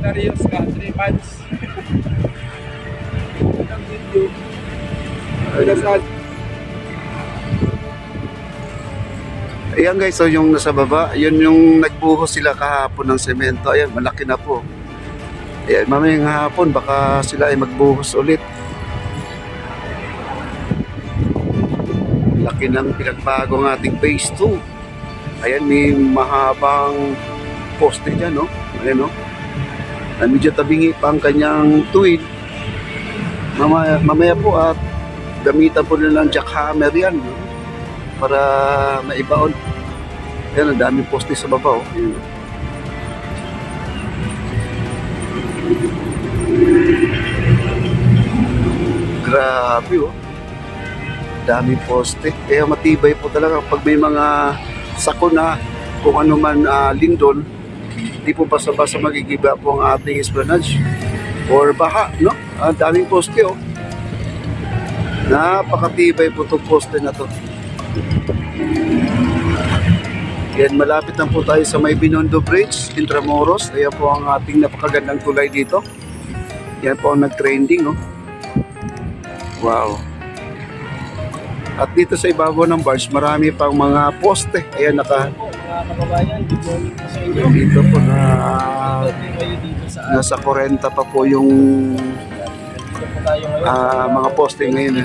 Narios ka, 3 months. Ang video. Ayan guys, so yung nasa baba, yun yung nagbuhos sila kahapon ng semento. Ayan, malaki na po. Ayan, mamayang hapon, baka sila ay magbuhos ulit. Laki ng pinagbago ng ating phase 2. Ayan, may mahabang poste dyan, no? Ayan, no? Medyo tabingi pa ang kanyang tuwid. Mamaya po at gamitan po nila ng jackhammer yan, no? Para maibaon. Ayan, ang daming poste sa baba, oh. Ayan. Grabe, oh. Daming poste. Kaya matibay po talaga pag may mga sako na kung ano man lindol, hindi po basta-basta magigiba po ang ating esplanade or baha, no? Ang daming poste, oh. Napakatibay po itong poste na to. Yan, malapit lang po tayo sa may Binondo Bridge, Intramuros. Ayan po ang ating napakagandang tulay dito. Yan po ang nag-trending, oh. Wow. At dito sa ibabaw ng barge, marami pang mga poste. Ayan, mga kababayan, dito po na nasa 40 pa po yung mga poste ngayon.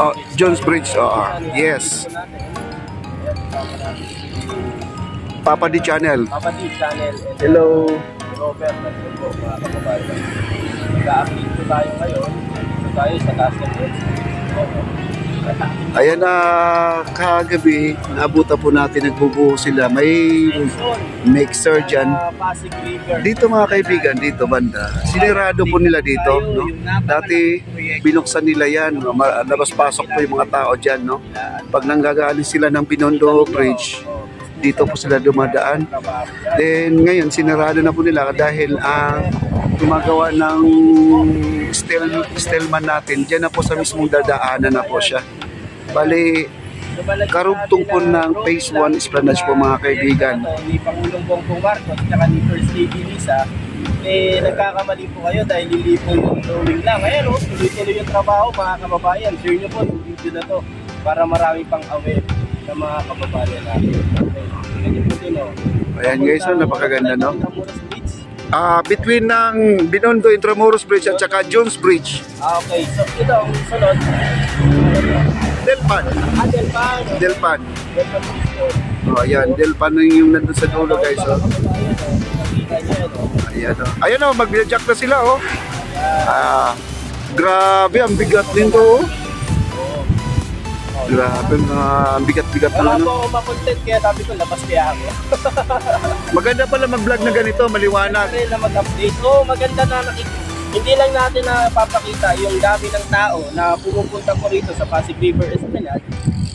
Oh, Jones Bridge, yes. Papa D Channel. Papa D Channel. Hello. Robert, po mga kababayan. Nag-update po tayo ngayon. Dito tayo sa taas ng bridge. Ayan na, kagabi, naabutan po natin, nagbubuho sila. May mixer dyan. Dito mga kaibigan, dito banda. Sinirado po nila dito, no? Dati, binuksan nila yan. Labas-pasok po yung mga tao dyan, no? Pag nanggagaling sila ng Binondo Bridge, dito po sila dumadaan. Then, ngayon, sinirado na po nila dahil gumagawa ng Stillman natin. Diyan na po sa mismong dadaanan na po siya. Bali, karugtong po ng phase 1 esplanade po mga kaibigan. Ni Pangulong Bongbong Marcos at ni First Lady Lisa, nagkakamali po kayo dahil lilipo yung drawing lang. Ayan, tuloy-tuloy yung trabaho mga kababayan. Share nyo po yung video na to para marami pang aware sa mga kababayan natin. Ayan guys, napakaganda, no? Between ng Binondo Intramuros Bridge at saka Jones Bridge. Okay, so ito ang sunod. Delpan. Delpan. Delpan. Ayan, Delpan yung nandun sa dulo guys. Ayan, ayan o, mag-jack na sila, oh. Grabe, ang bigat din to, oh. Grabe, ang bigat-bigat na ano. Wala po ako makontent kaya sabi ko labas kaya ako. Maganda pala mag-vlog na ganito, maliwanag. Maganda na mag-update. Maganda na hindi lang natin na papakita yung dami ng tao na pumupunta po rito sa Pasig River Esplanade,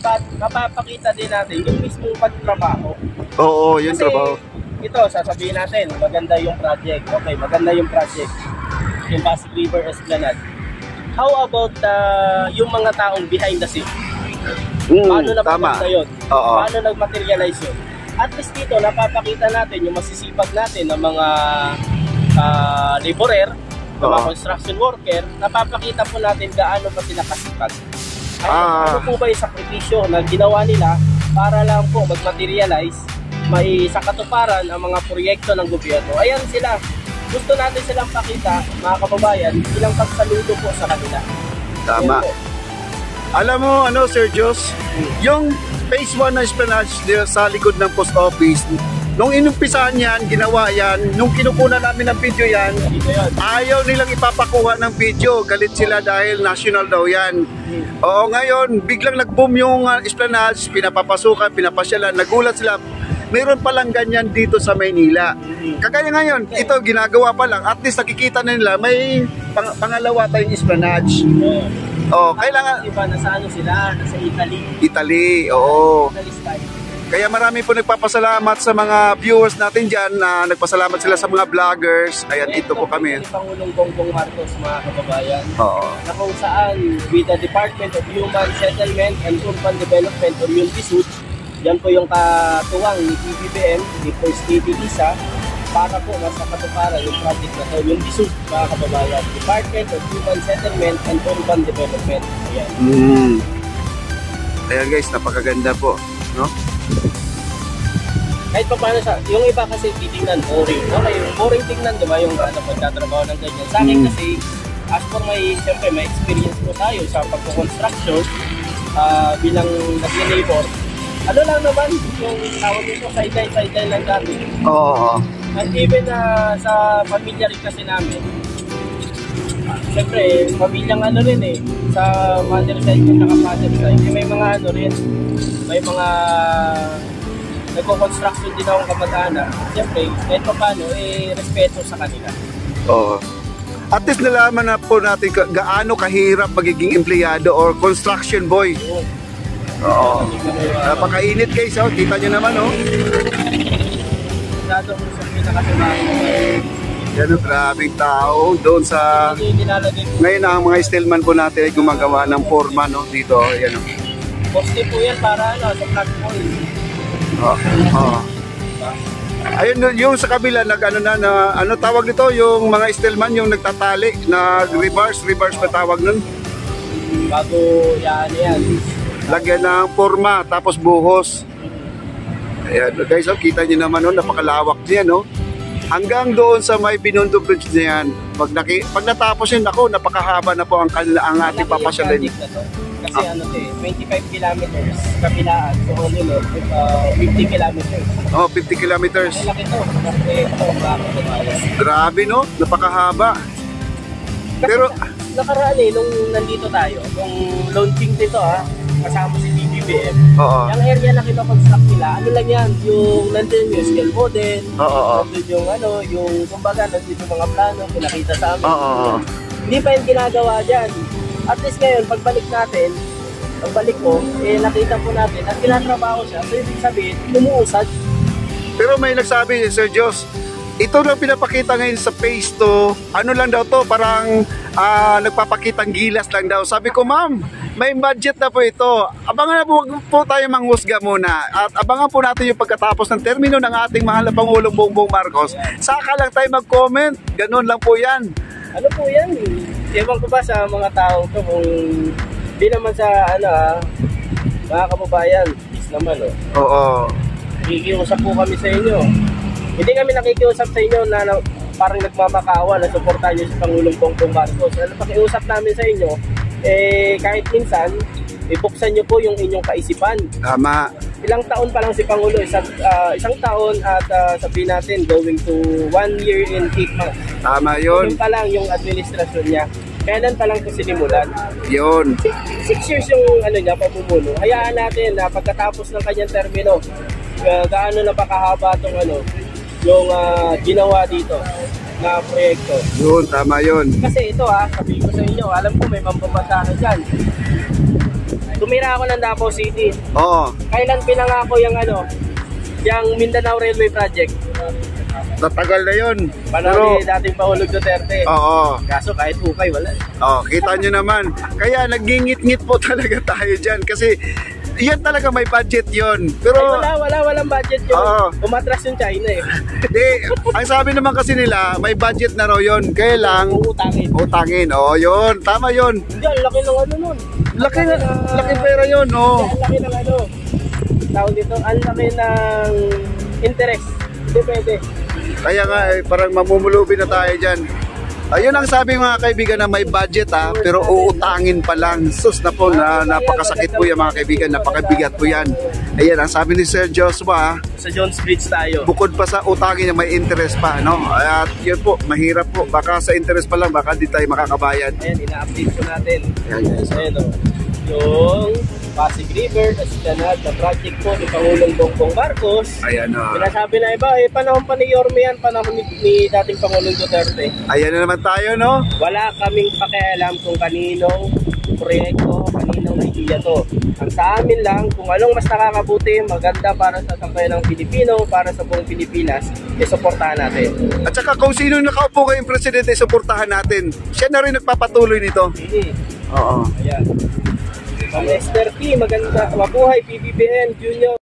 but mapapakita din natin yung mismong pagtrabaho. Oo, yung trabaho. Ito, sasabihin natin, maganda yung project. Okay, maganda yung project. Yung Pasig River Esplanade. How about yung mga taong behind the scene? Paano napaganda yun? Paano nag-materialize yun? At least dito, napapakita natin yung masisipag natin ng mga laborer, mga construction worker. Napapakita po natin gaano pa sila kasipag. Ano po ba yung sakripisyo na ginawa nila para lang po mag-materialize, may sa katuparan ang mga proyekto ng gobyerno. Ayan sila. Gusto natin silang pakita, mga kababayan, ilang pagsaludo po sa kanila. Tama. Alam mo, Sir Jos, yung phase 1 na esplanade sa likod ng post office, nung inumpisahan yan, ginawa yan, nung kinukunan namin ng video yan, ayaw nilang ipapakuha ng video. Galit sila dahil national daw yan. Oo, ngayon, biglang nag-boom yung esplanade, pinapapasukan, pinapasyalan, nagulat sila. Meron palang ganyan dito sa Maynila. Kagaya ngayon, ito ginagawa pa lang, at least nakikita na nila, may pangalawa tayong esplanade. Kailangan diba, nasa ano sila? Nasa Italy. Italy, oo. Kaya marami po nagpapasalamat sa mga viewers natin dyan na nagpasalamat sila sa mga vloggers. Ayan, ito po kami. Pangulong Bongbong Marcos, mga kababayan. Oo. Na kung saan with the Department of Human Settlement and Urban Development or yung DSUD, yan po yung katuwang ni PBBM, ni First Lady Lisa, para po mas nakatuparan yung project na to, yung DSUD, mga kababayan, Department of Human Settlement and Urban Development. Ayan. Ayan guys, napakaganda po, no? Kahit pa paano siya, yung iba kasi titingnan, boring. Okay, boring tingnan, di ba, yung pagtatrabaho ng ganyan. Sa akin kasi, as for siyempre, may experience po tayo sa pagko-construction, bilang nag-labor. Ano lang naman, yung tawag nito, sideline lang dati. Oo. And even sa pamilya rin kasi namin, siyempre, pamilyang ano rin eh, sa mother side ko at father side, may mga ano rin, may mga nagko-construction din akong kamag-anak. Siyempre, kahit pa paano, respeto sa kanila. Oo. At least nalaman na po natin gaano kahirap magiging empleyado or construction boy. Oo. Napakainit guys, oh. Kita nyo naman, oh. Masyado kung sa pinakasibahan. Yan ang grabing tao doon sa... Ngayon ang mga stillman po natin ay gumagawa ng forma, no? Dito, yan, oh. Poste po yan para sa platform. Oo. Ayun, yung sa kabila, ano tawag nito? Yung mga stillman, yung nagtatali, reverse pa tawag nun. Bago yan. Lagyan ng forma, tapos buhos. Ayan, guys, oh, kita nyo naman, oh, napakalawak niya, no? Hanggang doon sa may Binondo Bridge na yan, pag natapos yun, ako, napakahaba na po ang ating papasyalin. Kasi 25 kilometers kabilaan, so only 50 kilometers. Oh, 50 kilometers. Malaki to. Grabe, no? Napakahaba. Pero nakaraan nung nandito tayo, yung launching dito kasama si BBBM. Yung area na kinoconstruct nila, ano lang yan, yung nandun yung scale model, nandun yung yung kumbaga, nandun yung mga plano, pinakita sa amin. Hindi pa yung ginagawa dyan. At least ngayon, pagbalik ko, nakita po natin at tinatrabaho siya, so ibig sabihin, lumuusad. Pero may nagsabi, Sir Jos, ito lang pinapakita ngayon sa phase 2, ano lang daw to, parang nagpapakitang gilas lang daw. Sabi ko, ma'am, may budget na po ito. Abangan na po tayo manghusga muna. At abangan po natin yung pagkatapos ng termino ng ating mahal na Pangulong Bongbong Marcos. Saka lang tayo mag-comment. Ganun lang po yan. Ano po yan? Ewan ko ba sa mga tao to kung di naman sa mga kababayan, is naman Oo. Nakikiusap po kami sa inyo. Hindi kami nakikiusap sa inyo na parang nagmamakawa na suportahan nyo si Pangulong Bongbong Marcos. Pakiusap namin sa inyo, kahit minsan, ibuksan nyo po yung inyong kaisipan. Tama. Ilang taon pa lang si Pangulo, isang taon at sabihin natin going to 1 year and 8 months. Tama yun. Yun pa lang yung administrasyon niya. Kailan pa lang ito sinimulan? Yun. 6 years yung niya, pamumuno. Hayaan natin na pagkatapos ng kanyang termino, gaano na pakahaba itong yung ginawa dito na proyekto. Yun, tama yun. Kasi ito sabihin ko sa inyo, alam ko may mambabansa na dyan. Tumira ako ng Davao City. Oo. Kailan pinangako yung yung Mindanao Railway Project? Tatagal na yun. Panahon ni dating Pangulong Duterte. Oo. Kaso kahit ukay, wala. Kita nyo naman. Kaya nagingit-ngit po talaga tayo dyan. Kasi yan talaga may budget yon. Pero walang budget yun. Umatras yung China eh. Hindi, ang sabi naman kasi nila, may budget na raw yun. Kaya lang utangin. Oh, yun. Tama yun. Hindi, ang laki ng nun. Laki pera yun, oh. Ang laki ng tawag dito, ang laki ng interest. Hindi pwede. Kaya nga, parang mamumulubi na tayo dyan. Ayun ang sabi mga kaibigan na may budget pero uutangin pa lang. Sus na po, napakasakit po yan mga kaibigan, napakabigat po yan. Ayan, ang sabi ni Sir Joshua, sa Jones Bridge tayo. Bukod pa sa utangin may interest pa, no? At yun po, mahirap po. Baka sa interest pa lang, baka di tayo makakabayad. Ayan, ina-update ko natin. Ayan. Yung Pasig River, Canal, na project po ni Pangulong Bongbong Marcos. Ayan na. Pinasabi na iba, panahon pa ni Yorme yan, panahon ni dating Pangulong Duterte. Ayan na naman tayo, no? Wala kaming pakialam kung kaninong proyekto, kaninong idea to. Ang sa amin lang, kung anong mas nakakabuti, maganda para sa sambayan ng Pilipino, para sa buong Pilipinas, isuportahan natin. At saka kung sino nakaupo kayong presidente, suportahan natin. Siya na rin nagpapatuloy nito. Oo. Ayan. Ma'am Esther T, maganda. Mabuhay, PBBM Junior.